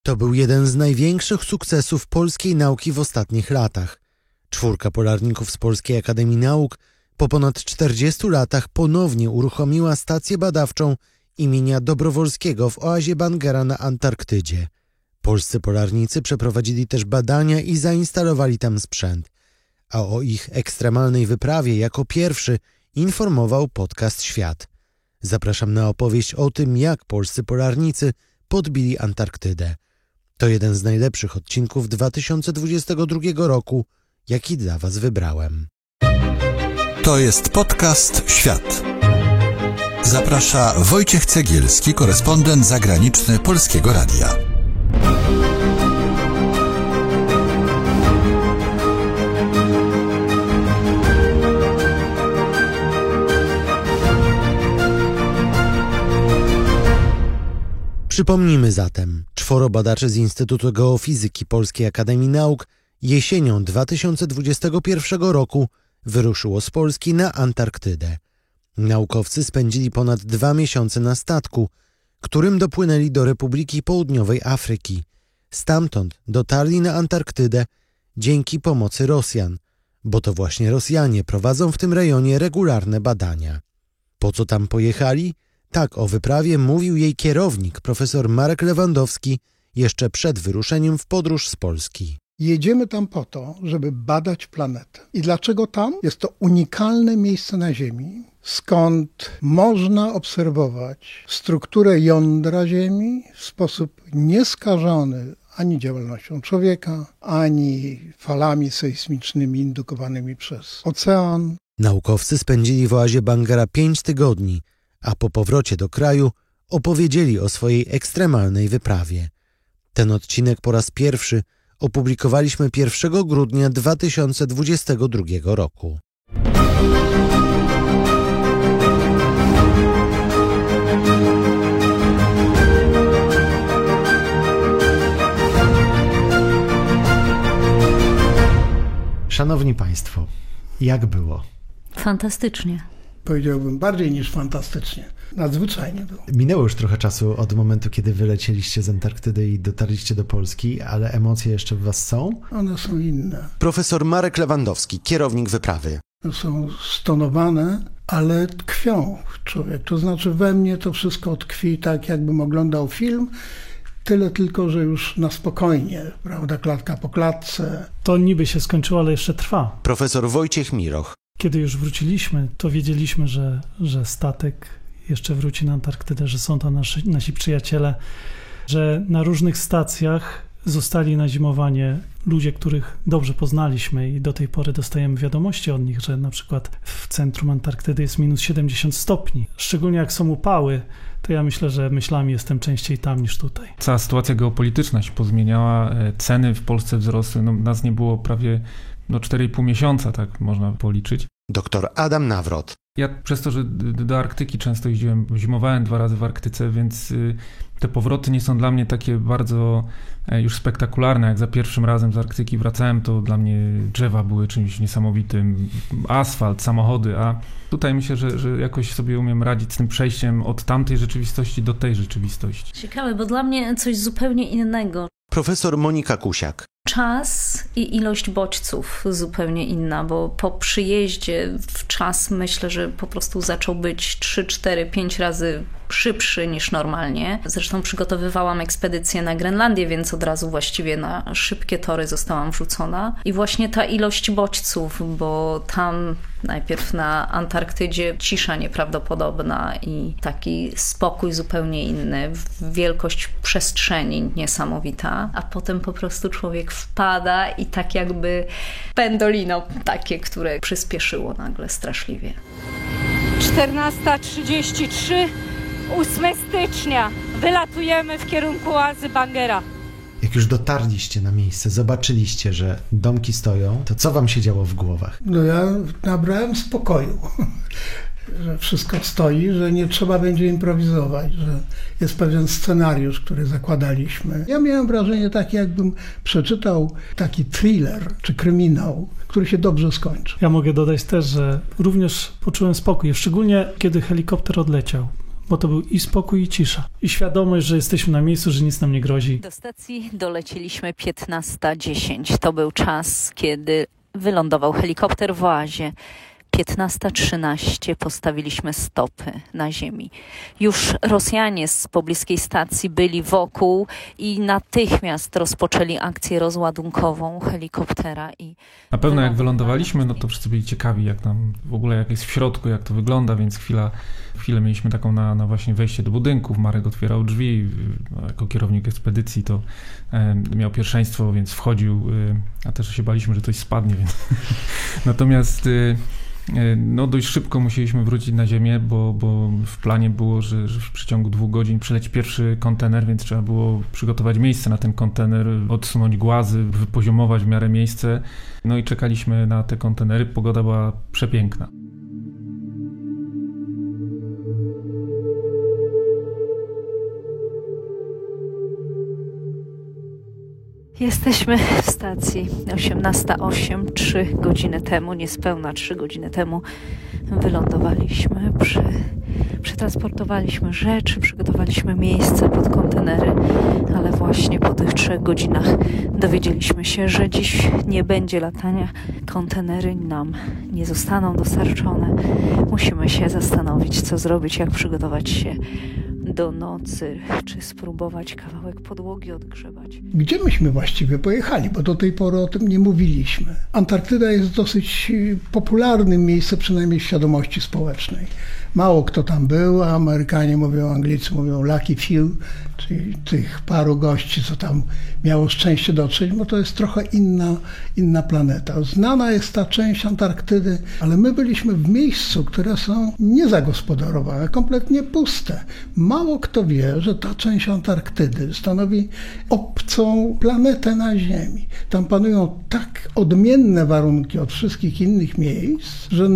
To był jeden z największych sukcesów polskiej nauki w ostatnich latach. 4 polarników z Polskiej Akademii Nauk po ponad 40 latach ponownie uruchomiła stację badawczą imienia Dobrowolskiego w oazie Bangera na Antarktydzie. Polscy polarnicy przeprowadzili też badania i zainstalowali tam sprzęt. A o ich ekstremalnej wyprawie jako pierwszy informował podcast Świat. Zapraszam na opowieść o tym, jak polscy polarnicy podbili Antarktydę. To jeden z najlepszych odcinków 2022 roku, jaki dla Was wybrałem. To jest podcast Świat. Zaprasza Wojciech Cegielski, korespondent zagraniczny Polskiego Radia. Przypomnijmy zatem, 4 badaczy z Instytutu Geofizyki Polskiej Akademii Nauk jesienią 2021 roku wyruszyło z Polski na Antarktydę. Naukowcy spędzili ponad 2 miesiące na statku, którym dopłynęli do Republiki Południowej Afryki. Stamtąd dotarli na Antarktydę dzięki pomocy Rosjan, bo to właśnie Rosjanie prowadzą w tym rejonie regularne badania. Po co tam pojechali? Tak o wyprawie mówił jej kierownik, profesor Marek Lewandowski, jeszcze przed wyruszeniem w podróż z Polski. Jedziemy tam po to, żeby badać planetę. I dlaczego tam? Jest to unikalne miejsce na Ziemi, skąd można obserwować strukturę jądra Ziemi w sposób nieskażony ani działalnością człowieka, ani falami sejsmicznymi indukowanymi przez ocean. Naukowcy spędzili w oazie Bangera 5 tygodni, a po powrocie do kraju opowiedzieli o swojej ekstremalnej wyprawie. Ten odcinek po raz pierwszy opublikowaliśmy 1 grudnia 2022 roku. Szanowni Państwo, jak było? Fantastycznie. Powiedziałbym bardziej niż fantastycznie. Nadzwyczajnie było. Minęło już trochę czasu od momentu, kiedy wylecieliście z Antarktydy i dotarliście do Polski, ale emocje jeszcze w Was są? One są inne. Profesor Marek Lewandowski, kierownik wyprawy. Są stonowane, ale tkwią w człowieku. To znaczy we mnie to wszystko tkwi tak, jakbym oglądał film. Tyle tylko, że już na spokojnie, prawda, klatka po klatce. To niby się skończyło, ale jeszcze trwa. Profesor Wojciech Miroch. Kiedy już wróciliśmy, to wiedzieliśmy, że statek jeszcze wróci na Antarktydę, że są to nasi przyjaciele, że na różnych stacjach zostali na zimowanie ludzie, których dobrze poznaliśmy i do tej pory dostajemy wiadomości od nich, że na przykład w centrum Antarktydy jest minus 70 stopni. Szczególnie jak są upały, to ja myślę, że myślami jestem częściej tam niż tutaj. Cała sytuacja geopolityczna się pozmieniała, ceny w Polsce wzrosły, nas nie było prawie 4,5 miesiąca, tak można policzyć. Dr Adam Nawrot. Ja przez to, że do Arktyki często jeździłem, zimowałem 2 razy w Arktyce, więc te powroty nie są dla mnie takie bardzo już spektakularne. Jak za pierwszym razem z Arktyki wracałem, to dla mnie drzewa były czymś niesamowitym, asfalt, samochody, a tutaj myślę, że jakoś sobie umiem radzić z tym przejściem od tamtej rzeczywistości do tej rzeczywistości. Ciekawe, bo dla mnie coś zupełnie innego. Profesor Monika Kusiak. Czas i ilość bodźców zupełnie inna, bo po przyjeździe w czas myślę, że po prostu zaczął być 3, 4, 5 razy szybszy niż normalnie. Zresztą przygotowywałam ekspedycję na Grenlandię, więc od razu właściwie na szybkie tory zostałam wrzucona. I właśnie ta ilość bodźców, bo tam najpierw na Antarktydzie cisza nieprawdopodobna i taki spokój zupełnie inny, wielkość przestrzeni niesamowita, a potem po prostu człowiek wpada i tak jakby pendolino takie, które przyspieszyło nagle straszliwie. 14:33, 8 stycznia. Wylatujemy w kierunku oazy Bangera. Jak już dotarliście na miejsce, zobaczyliście, że domki stoją, to co wam się działo w głowach? No ja nabrałem spokoju, że wszystko stoi, że nie trzeba będzie improwizować, że jest pewien scenariusz, który zakładaliśmy. Ja miałem wrażenie takie, jakbym przeczytał taki thriller czy kryminał, który się dobrze skończy. Ja mogę dodać też, że również poczułem spokój, szczególnie kiedy helikopter odleciał. bo to był i spokój, i cisza. I świadomość, że jesteśmy na miejscu, że nic nam nie grozi. Do stacji dolecieliśmy 15:10. To był czas, kiedy wylądował helikopter w oazie. 15:13 postawiliśmy stopy na ziemi. Już Rosjanie z pobliskiej stacji byli wokół i natychmiast rozpoczęli akcję rozładunkową helikoptera. I na pewno jak wylądowaliśmy, no to wszyscy byli ciekawi, jak tam w ogóle jak jest w środku, jak to wygląda, więc chwilę mieliśmy taką na właśnie wejście do budynków. Marek otwierał drzwi, jako kierownik ekspedycji to miał pierwszeństwo, więc wchodził, a też się baliśmy, że coś spadnie, więc natomiast no dość szybko musieliśmy wrócić na ziemię, bo w planie było, że w przeciągu 2 godzin przyleci pierwszy kontener, więc trzeba było przygotować miejsce na ten kontener, odsunąć głazy, wypoziomować w miarę miejsce. No i czekaliśmy na te kontenery. Pogoda była przepiękna. Jesteśmy w stacji 18:08, 3 godziny temu, niespełna 3 godziny temu wylądowaliśmy, przetransportowaliśmy rzeczy, przygotowaliśmy miejsce pod kontenery, ale właśnie po tych 3 godzinach dowiedzieliśmy się, że dziś nie będzie latania, kontenery nam nie zostaną dostarczone. Musimy się zastanowić, co zrobić, jak przygotować się do nocy, czy spróbować kawałek podłogi odgrzebać. Gdzie myśmy właściwie pojechali, bo do tej pory o tym nie mówiliśmy. Antarktyda jest dosyć popularnym miejscem, przynajmniej w świadomości społecznej. Mało kto tam był, a Amerykanie mówią, Anglicy mówią lucky few, czyli tych paru gości, co tam miało szczęście dotrzeć, bo to jest trochę inna planeta. Znana jest ta część Antarktydy, ale my byliśmy w miejscu, które są niezagospodarowane, kompletnie puste. Mało kto wie, że ta część Antarktydy stanowi obcą planetę na Ziemi. Tam panują tak odmienne warunki od wszystkich innych miejsc, że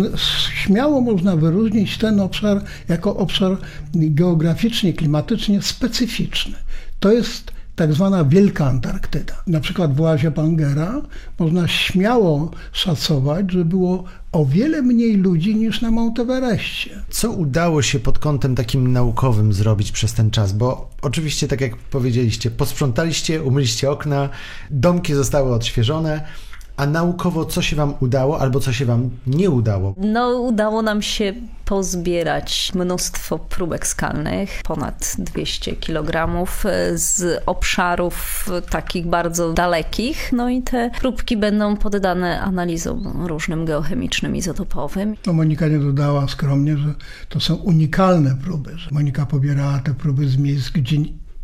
śmiało można wyróżnić ten obszar jako obszar geograficznie, klimatycznie specyficzny. To jest tak zwana Wielka Antarktyda. Na przykład w oazie Bangera można śmiało szacować, że było o wiele mniej ludzi niż na Mount Everestie. Co udało się pod kątem takim naukowym zrobić przez ten czas? Bo oczywiście, tak jak powiedzieliście, posprzątaliście, umyliście okna, domki zostały odświeżone, a naukowo co się wam udało albo co się wam nie udało? No, udało nam się pozbierać mnóstwo próbek skalnych, ponad 200 kg z obszarów takich bardzo dalekich. No i te próbki będą poddane analizom różnym geochemicznym, izotopowym. No, Monika nie dodała skromnie, że to są unikalne próby. Że Monika pobierała te próby z miejsc, gdzie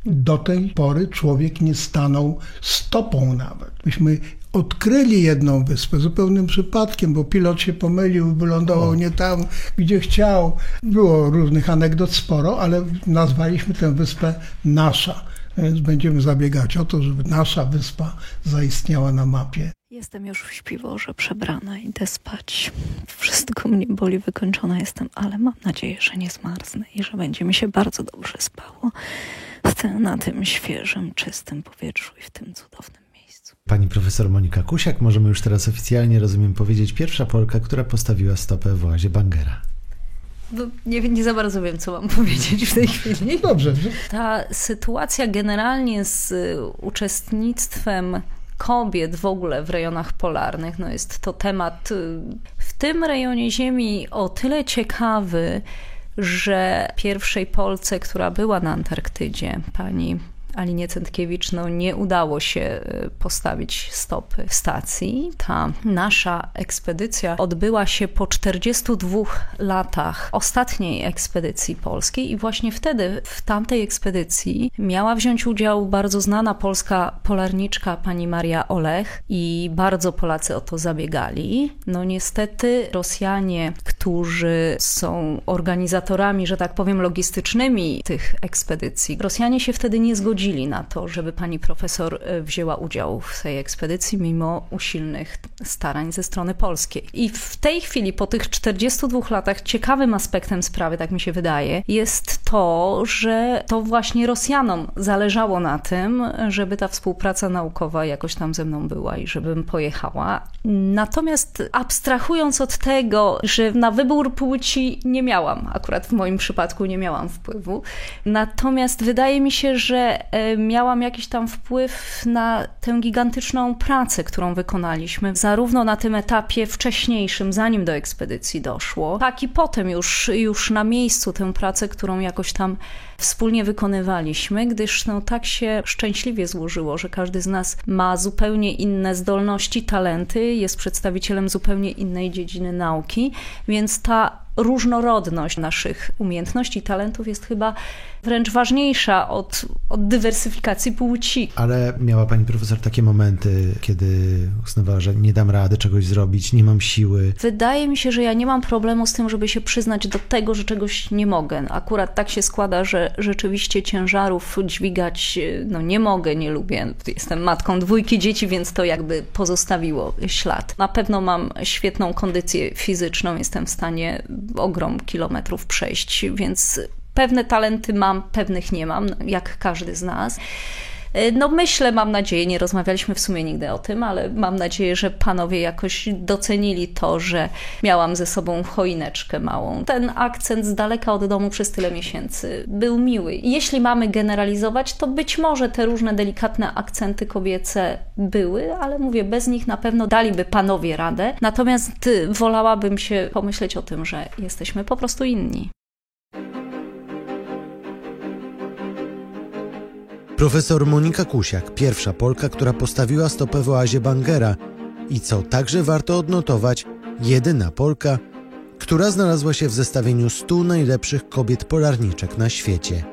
do tej pory człowiek nie stanął stopą nawet. Myśmy odkryli jedną wyspę zupełnym przypadkiem, bo pilot się pomylił, wylądował nie tam, gdzie chciał. Było różnych anegdot sporo, ale nazwaliśmy tę wyspę Nasza. Więc będziemy zabiegać o to, żeby nasza wyspa zaistniała na mapie. Jestem już w śpiworze przebrana, idę spać. Wszystko mnie boli, wykończona jestem, ale mam nadzieję, że nie zmarznę i że będzie mi się bardzo dobrze spało na tym świeżym, czystym powietrzu i w tym cudownym miejscu. Pani profesor Monika Kusiak, możemy już teraz oficjalnie, rozumiem, powiedzieć, pierwsza Polka, która postawiła stopę w oazie Bangera. No, nie za bardzo wiem, co mam powiedzieć w tej chwili. Dobrze. Ta sytuacja generalnie z uczestnictwem kobiet w ogóle w rejonach polarnych, no jest to temat w tym rejonie Ziemi o tyle ciekawy, że pierwszej Polce, która była na Antarktydzie, pani Alinie Centkiewicz, no nie udało się postawić stopy w stacji. Ta nasza ekspedycja odbyła się po 42 latach ostatniej ekspedycji polskiej i właśnie wtedy, w tamtej ekspedycji miała wziąć udział bardzo znana polska polarniczka pani Maria Olech i bardzo Polacy o to zabiegali. No niestety Rosjanie, którzy są organizatorami, że tak powiem, logistycznymi tych ekspedycji, Rosjanie się wtedy nie zgodzili zgodzili na to, żeby pani profesor wzięła udział w tej ekspedycji mimo usilnych starań ze strony polskiej. I w tej chwili, po tych 42 latach, ciekawym aspektem sprawy, tak mi się wydaje, jest to, że to właśnie Rosjanom zależało na tym, żeby ta współpraca naukowa jakoś tam ze mną była i żebym pojechała. Natomiast abstrahując od tego, że na wybór płci nie miałam, akurat w moim przypadku nie miałam wpływu, natomiast wydaje mi się, że miałam jakiś tam wpływ na tę gigantyczną pracę, którą wykonaliśmy, zarówno na tym etapie wcześniejszym, zanim do ekspedycji doszło, tak i potem już na miejscu tę pracę, którą jakoś tam wspólnie wykonywaliśmy, gdyż tak się szczęśliwie złożyło, że każdy z nas ma zupełnie inne zdolności, talenty, jest przedstawicielem zupełnie innej dziedziny nauki, więc ta różnorodność naszych umiejętności i talentów jest chyba wręcz ważniejsza od dywersyfikacji płci. Ale miała pani profesor takie momenty, kiedy uznawała, że nie dam rady czegoś zrobić, nie mam siły? Wydaje mi się, że ja nie mam problemu z tym, żeby się przyznać do tego, że czegoś nie mogę. Akurat tak się składa, że rzeczywiście ciężarów dźwigać nie mogę, nie lubię. Jestem matką 2 dzieci, więc to jakby pozostawiło ślad. Na pewno mam świetną kondycję fizyczną, jestem w stanie ogrom kilometrów przejść, więc pewne talenty mam, pewnych nie mam, jak każdy z nas. Myślę, mam nadzieję, nie rozmawialiśmy w sumie nigdy o tym, ale mam nadzieję, że panowie jakoś docenili to, że miałam ze sobą choineczkę małą. Ten akcent z daleka od domu przez tyle miesięcy był miły. Jeśli mamy generalizować, to być może te różne delikatne akcenty kobiece były, ale mówię, bez nich na pewno daliby panowie radę. Natomiast wolałabym się pomyśleć o tym, że jesteśmy po prostu inni. Profesor Monika Kusiak, pierwsza Polka, która postawiła stopę w oazie Bangera i co także warto odnotować, jedyna Polka, która znalazła się w zestawieniu 100 najlepszych kobiet polarniczek na świecie.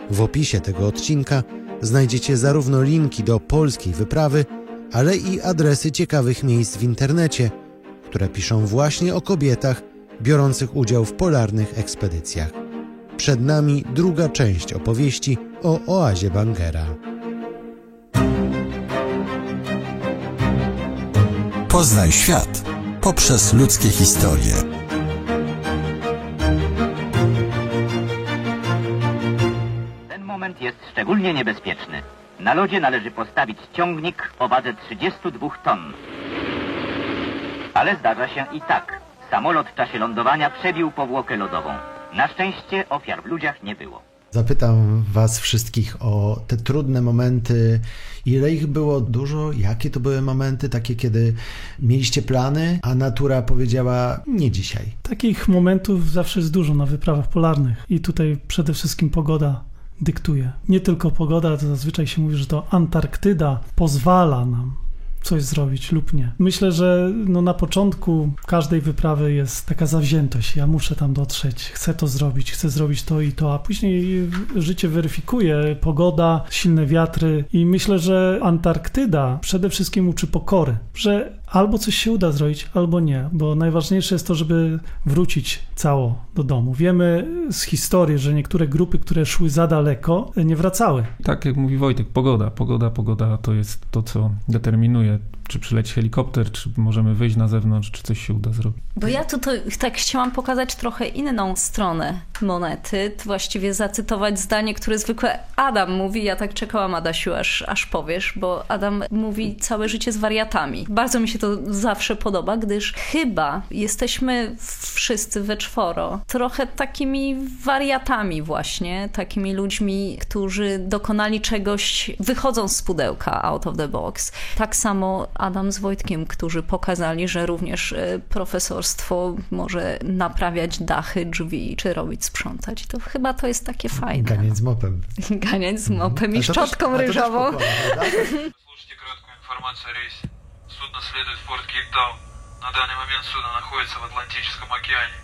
W opisie tego odcinka znajdziecie zarówno linki do polskiej wyprawy, ale i adresy ciekawych miejsc w internecie, które piszą właśnie o kobietach biorących udział w polarnych ekspedycjach. Przed nami druga część opowieści o oazie Bangera. Poznaj świat poprzez ludzkie historie. Ten moment jest szczególnie niebezpieczny. Na lodzie należy postawić ciągnik o wadze 32 ton. Ale zdarza się i tak. Samolot w czasie lądowania przebił powłokę lodową. Na szczęście ofiar w ludziach nie było. Zapytam was wszystkich o te trudne momenty. Ile ich było? Dużo? Jakie to były momenty takie, kiedy mieliście plany, a natura powiedziała nie dzisiaj? Takich momentów zawsze jest dużo na wyprawach polarnych i tutaj przede wszystkim pogoda dyktuje. Nie tylko pogoda, to zazwyczaj się mówi, że to Antarktyda pozwala nam coś zrobić lub nie. Myślę, że na początku każdej wyprawy jest taka zawziętość. Ja muszę tam dotrzeć, chcę to zrobić, chcę zrobić to i to, a później życie weryfikuje, pogoda, silne wiatry i myślę, że Antarktyda przede wszystkim uczy pokory, że albo coś się uda zrobić, albo nie, bo najważniejsze jest to, żeby wrócić cało do domu. Wiemy z historii, że niektóre grupy, które szły za daleko, nie wracały. Tak jak mówi Wojtek, pogoda to jest to, co determinuje, czy przyleci helikopter, czy możemy wyjść na zewnątrz, czy coś się uda zrobić. Bo ja tutaj tak chciałam pokazać trochę inną stronę monety, właściwie zacytować zdanie, które zwykle Adam mówi. Ja tak czekałam, Adasiu, aż powiesz, bo Adam mówi całe życie z wariatami. Bardzo mi się to zawsze podoba, gdyż chyba jesteśmy wszyscy we czworo trochę takimi wariatami właśnie, takimi ludźmi, którzy dokonali czegoś wychodząc z pudełka, out of the box. Tak samo Adam z Wojtkiem, którzy pokazali, że również profesorstwo może naprawiać dachy, drzwi, czy robić, sprzątać. To chyba to jest takie fajne. Ganiać z mopem. Ganiać z mopem i szczotką ryżową. Слушайте краткую информацию о рейсе. Судно следует в порт Кейптаун. На данный момент судно находится в Атлантическом океане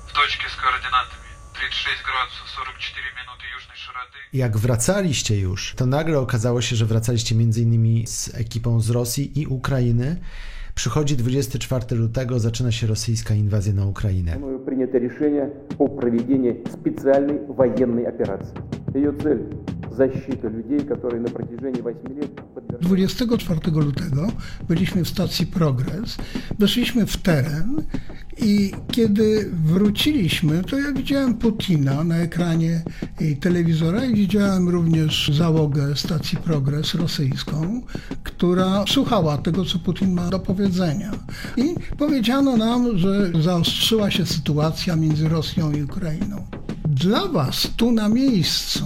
в точке с координатами 36 градусов 44 минуты южной широты. Jak wracaliście już, to nagle okazało się, że wracaliście m.in. z ekipą z Rosji i Ukrainy. Przychodzi 24 lutego, zaczyna się rosyjska inwazja na Ukrainę. Принято решение о проведении специальной военной операции. Ее цель защита людей, которые на протяжении 8 лет подвергались... 24 lutego byliśmy w stacji Progres, weszliśmy w teren i kiedy wróciliśmy, to ja widziałem Putina na ekranie telewizora i widziałem również załogę stacji Progres rosyjską, która słuchała tego, co Putin ma do powiedzenia. I powiedziano nam, że zaostrzyła się sytuacja między Rosją i Ukrainą. Dla was tu na miejscu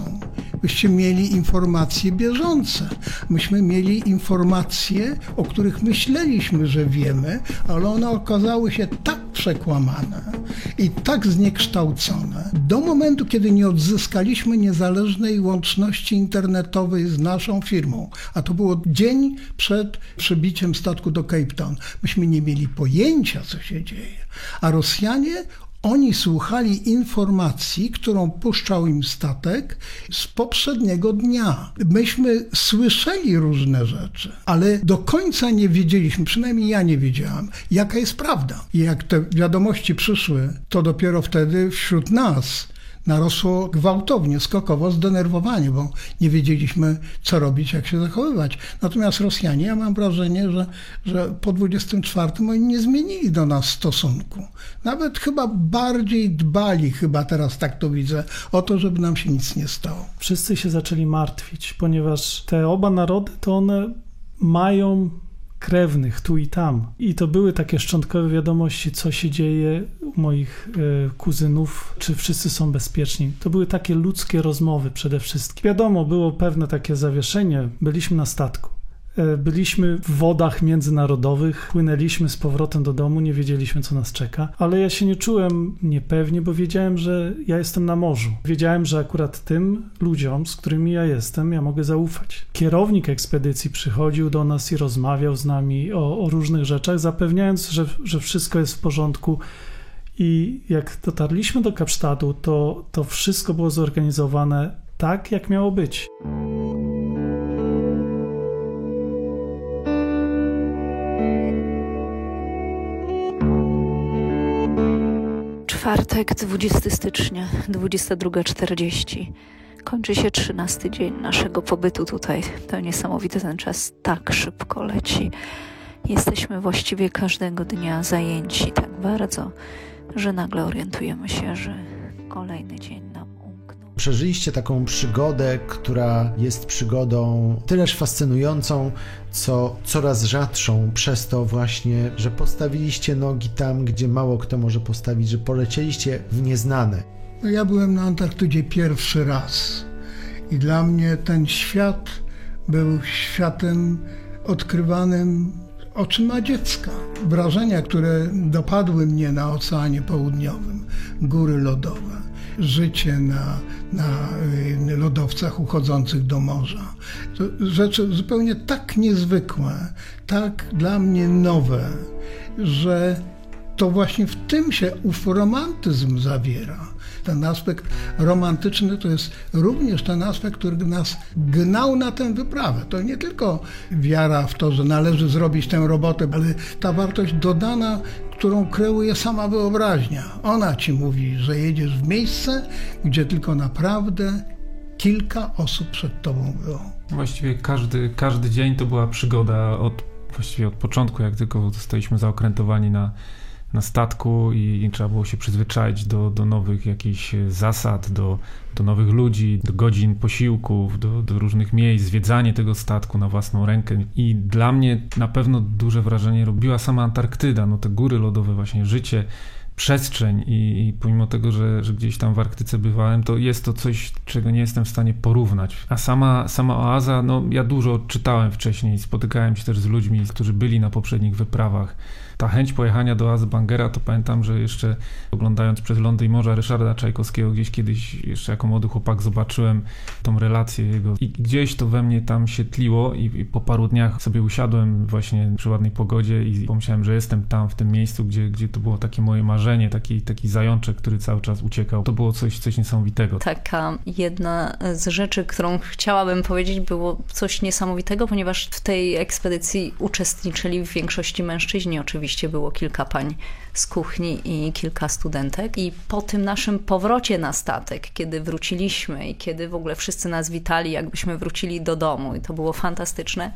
byście mieli informacje bieżące. Myśmy mieli informacje, o których myśleliśmy, że wiemy, ale one okazały się tak przekłamane i tak zniekształcone. Do momentu, kiedy nie odzyskaliśmy niezależnej łączności internetowej z naszą firmą, a to było dzień przed przybiciem statku do Cape Town, myśmy nie mieli pojęcia, co się dzieje. A Rosjanie, oni słuchali informacji, którą puszczał im statek z poprzedniego dnia. Myśmy słyszeli różne rzeczy, ale do końca nie wiedzieliśmy, przynajmniej ja nie wiedziałam, jaka jest prawda. I jak te wiadomości przyszły, to dopiero wtedy wśród nas narosło gwałtownie, skokowo zdenerwowanie, bo nie wiedzieliśmy, co robić, jak się zachowywać. Natomiast Rosjanie, ja mam wrażenie, że po 24 oni nie zmienili do nas stosunku. Nawet chyba bardziej dbali, chyba teraz tak to widzę, o to, żeby nam się nic nie stało. Wszyscy się zaczęli martwić, ponieważ te oba narody, to one mają krewnych tu i tam. I to były takie szczątkowe wiadomości, co się dzieje u moich kuzynów, czy wszyscy są bezpieczni. To były takie ludzkie rozmowy przede wszystkim. Wiadomo, było pewne takie zawieszenie. Byliśmy na statku. Byliśmy w wodach międzynarodowych, płynęliśmy z powrotem do domu, nie wiedzieliśmy, co nas czeka, ale ja się nie czułem niepewnie, bo wiedziałem, że ja jestem na morzu. Wiedziałem, że akurat tym ludziom, z którymi ja jestem, ja mogę zaufać. Kierownik ekspedycji przychodził do nas i rozmawiał z nami o różnych rzeczach, zapewniając, że wszystko jest w porządku. I jak dotarliśmy do Kapsztadu, to wszystko było zorganizowane tak, jak miało być. Czwartek, 20 stycznia, 22:40. Kończy się 13 dzień naszego pobytu tutaj. To niesamowite, ten czas tak szybko leci. Jesteśmy właściwie każdego dnia zajęci tak bardzo, że nagle orientujemy się, że kolejny dzień nam umknął. Przeżyliście taką przygodę, która jest przygodą tyleż fascynującą, co coraz rzadszą przez to właśnie, że postawiliście nogi tam, gdzie mało kto może postawić, że polecieliście w nieznane. Ja byłem na Antarktydzie pierwszy raz i dla mnie ten świat był światem odkrywanym oczyma dziecka. Wrażenia, które dopadły mnie na Oceanie Południowym, góry lodowe, życie na lodowcach uchodzących do morza. To rzeczy zupełnie tak niezwykłe, tak dla mnie nowe, że to właśnie w tym się ów romantyzm zawiera. Ten aspekt romantyczny to jest również ten aspekt, który nas gnał na tę wyprawę. To nie tylko wiara w to, że należy zrobić tę robotę, ale ta wartość dodana, którą kreuje sama wyobraźnia. Ona ci mówi, że jedziesz w miejsce, gdzie tylko naprawdę kilka osób przed tobą było. Właściwie każdy dzień to była przygoda właściwie od początku, jak tylko zostaliśmy zaokrętowani na statku i trzeba było się przyzwyczaić do nowych jakichś zasad, do nowych ludzi, do godzin posiłków, do różnych miejsc, zwiedzanie tego statku na własną rękę. I dla mnie na pewno duże wrażenie robiła sama Antarktyda, te góry lodowe, właśnie życie, przestrzeń i pomimo tego, że gdzieś tam w Arktyce bywałem, to jest to coś, czego nie jestem w stanie porównać. A sama oaza, ja dużo czytałem wcześniej, spotykałem się też z ludźmi, którzy byli na poprzednich wyprawach. Ta chęć pojechania do oazy Bangera, to pamiętam, że jeszcze oglądając Przez lądy i morza Ryszarda Czajkowskiego, gdzieś kiedyś jeszcze jako młody chłopak zobaczyłem tą relację jego i gdzieś to we mnie tam się tliło i po paru dniach sobie usiadłem właśnie przy ładnej pogodzie i pomyślałem, że jestem tam w tym miejscu, gdzie to było takie moje marzenie, taki zajączek, który cały czas uciekał. To było coś niesamowitego. Taka jedna z rzeczy, którą chciałabym powiedzieć, było coś niesamowitego, ponieważ w tej ekspedycji uczestniczyli w większości mężczyźni oczywiście. oczywiście było kilka pań z kuchni i kilka studentek. I po tym naszym powrocie na statek, kiedy wróciliśmy i kiedy w ogóle wszyscy nas witali, jakbyśmy wrócili do domu i to było fantastyczne,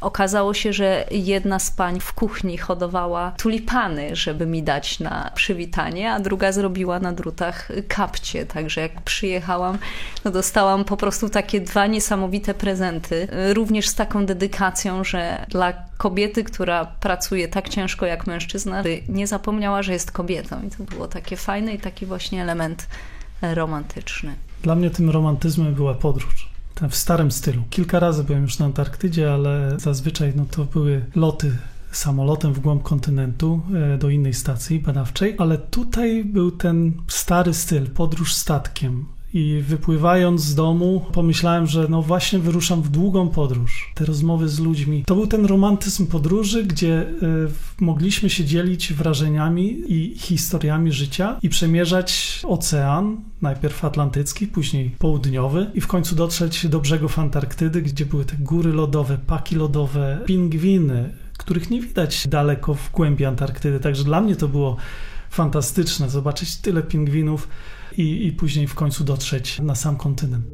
okazało się, że jedna z pań w kuchni hodowała tulipany, żeby mi dać na przywitanie, a druga zrobiła na drutach kapcie. Także jak przyjechałam, no dostałam po prostu takie 2 niesamowite prezenty. Również z taką dedykacją, że dla kobiety, która pracuje tak ciężko jak mężczyzna, nie zapomniała, że jest kobietą. I to było takie fajne i taki właśnie element romantyczny. Dla mnie tym romantyzmem była podróż. W starym stylu. Kilka razy byłem już na Antarktydzie, ale zazwyczaj to były loty samolotem w głąb kontynentu do innej stacji badawczej, ale tutaj był ten stary styl, podróż statkiem. I wypływając z domu pomyślałem, że właśnie wyruszam w długą podróż. Te rozmowy z ludźmi. To był ten romantyzm podróży, gdzie mogliśmy się dzielić wrażeniami i historiami życia i przemierzać ocean, najpierw atlantycki, później południowy i w końcu dotrzeć do brzegów Antarktydy, gdzie były te góry lodowe, paki lodowe, pingwiny, których nie widać daleko w głębi Antarktydy. Także dla mnie to było fantastyczne zobaczyć tyle pingwinów i później w końcu dotrzeć na sam kontynent.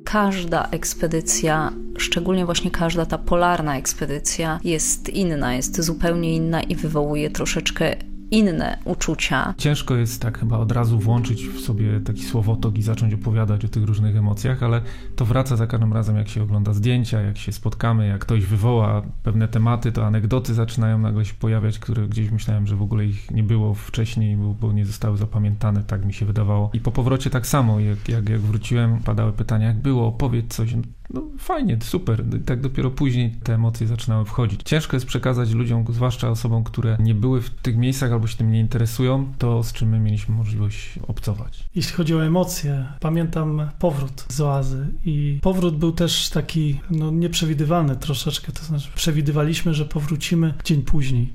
Każda ekspedycja, szczególnie właśnie każda ta polarna ekspedycja jest inna, jest zupełnie inna i wywołuje troszeczkę inne uczucia. Ciężko jest tak chyba od razu włączyć w sobie taki słowotok i zacząć opowiadać o tych różnych emocjach, ale to wraca za każdym razem, jak się ogląda zdjęcia, jak się spotkamy, jak ktoś wywoła pewne tematy, to anegdoty zaczynają nagle się pojawiać, które gdzieś myślałem, że w ogóle ich nie było wcześniej, bo nie zostały zapamiętane, tak mi się wydawało. I po powrocie tak samo, jak wróciłem, padały pytania, jak było, opowiedz coś. No fajnie, super. I tak dopiero później te emocje zaczynały wchodzić. Ciężko jest przekazać ludziom, zwłaszcza osobom, które nie były w tych miejscach albo się tym nie interesują, to z czym my mieliśmy możliwość obcować. Jeśli chodzi o emocje, pamiętam powrót z oazy i powrót był też taki nieprzewidywalny troszeczkę, to znaczy przewidywaliśmy, że powrócimy dzień później.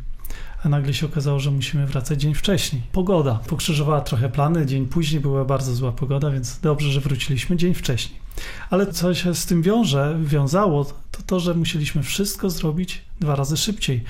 A nagle się okazało, że musimy wracać dzień wcześniej. Pogoda pokrzyżowała trochę plany, dzień później była bardzo zła pogoda, więc dobrze, że wróciliśmy dzień wcześniej. Ale co się z tym wiązało, to, że musieliśmy wszystko zrobić 2 razy szybciej.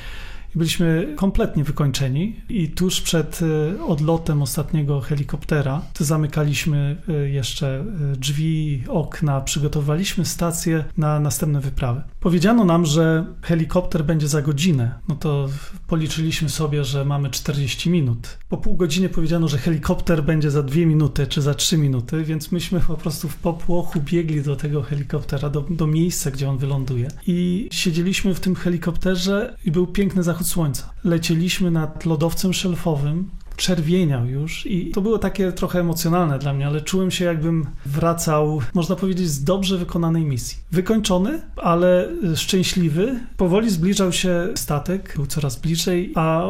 I byliśmy kompletnie wykończeni i tuż przed odlotem ostatniego helikoptera zamykaliśmy jeszcze drzwi, okna, przygotowaliśmy stację na następne wyprawy. Powiedziano nam, że helikopter będzie za godzinę. No to policzyliśmy sobie, że mamy 40 minut. Po pół godziny powiedziano, że helikopter będzie za 2 minuty czy za 3 minuty, więc myśmy po prostu w popłochu biegli do tego helikoptera, do miejsca, gdzie on wyląduje. I siedzieliśmy w tym helikopterze i był piękny zachód słońca. Lecieliśmy nad lodowcem szelfowym, czerwieniał już i to było takie trochę emocjonalne dla mnie, ale czułem się, jakbym wracał, można powiedzieć, z dobrze wykonanej misji. Wykończony, ale szczęśliwy. Powoli zbliżał się statek, był coraz bliżej, a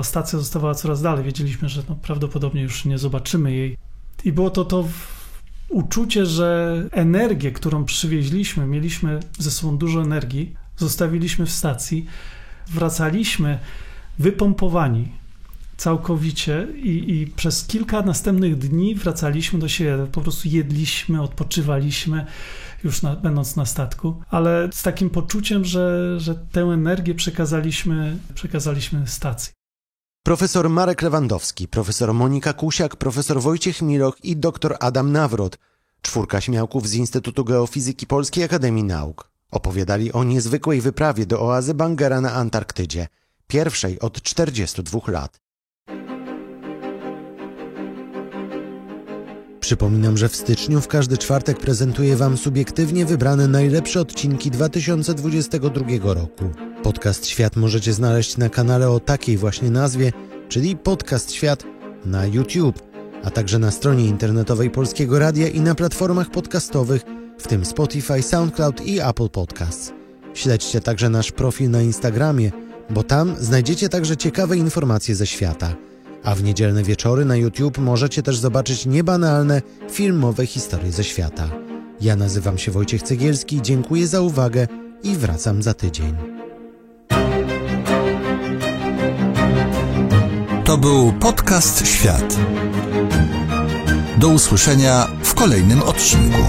stacja zostawała coraz dalej. Wiedzieliśmy, że prawdopodobnie już nie zobaczymy jej. I było to uczucie, że energię, którą przywieźliśmy, mieliśmy ze sobą dużo energii, zostawiliśmy w stacji, wracaliśmy wypompowani całkowicie i przez kilka następnych dni wracaliśmy do siebie. Po prostu jedliśmy, odpoczywaliśmy, już będąc na statku, ale z takim poczuciem, że tę energię przekazaliśmy stacji. Profesor Marek Lewandowski, profesor Monika Kusiak, profesor Wojciech Miroch i dr Adam Nawrot, 4 śmiałków z Instytutu Geofizyki Polskiej Akademii Nauk. Opowiadali o niezwykłej wyprawie do oazy Bangera na Antarktydzie, pierwszej od 42 lat. Przypominam, że w styczniu w każdy czwartek prezentuję Wam subiektywnie wybrane najlepsze odcinki 2022 roku. Podcast Świat możecie znaleźć na kanale o takiej właśnie nazwie, czyli Podcast Świat na YouTube, a także na stronie internetowej Polskiego Radia i na platformach podcastowych, w tym Spotify, SoundCloud i Apple Podcasts. Śledźcie także nasz profil na Instagramie, bo tam znajdziecie także ciekawe informacje ze świata. A w niedzielne wieczory na YouTube możecie też zobaczyć niebanalne, filmowe historie ze świata. Ja nazywam się Wojciech Cegielski, dziękuję za uwagę i wracam za tydzień. To To był podcast Świat. Do usłyszenia w kolejnym odcinku.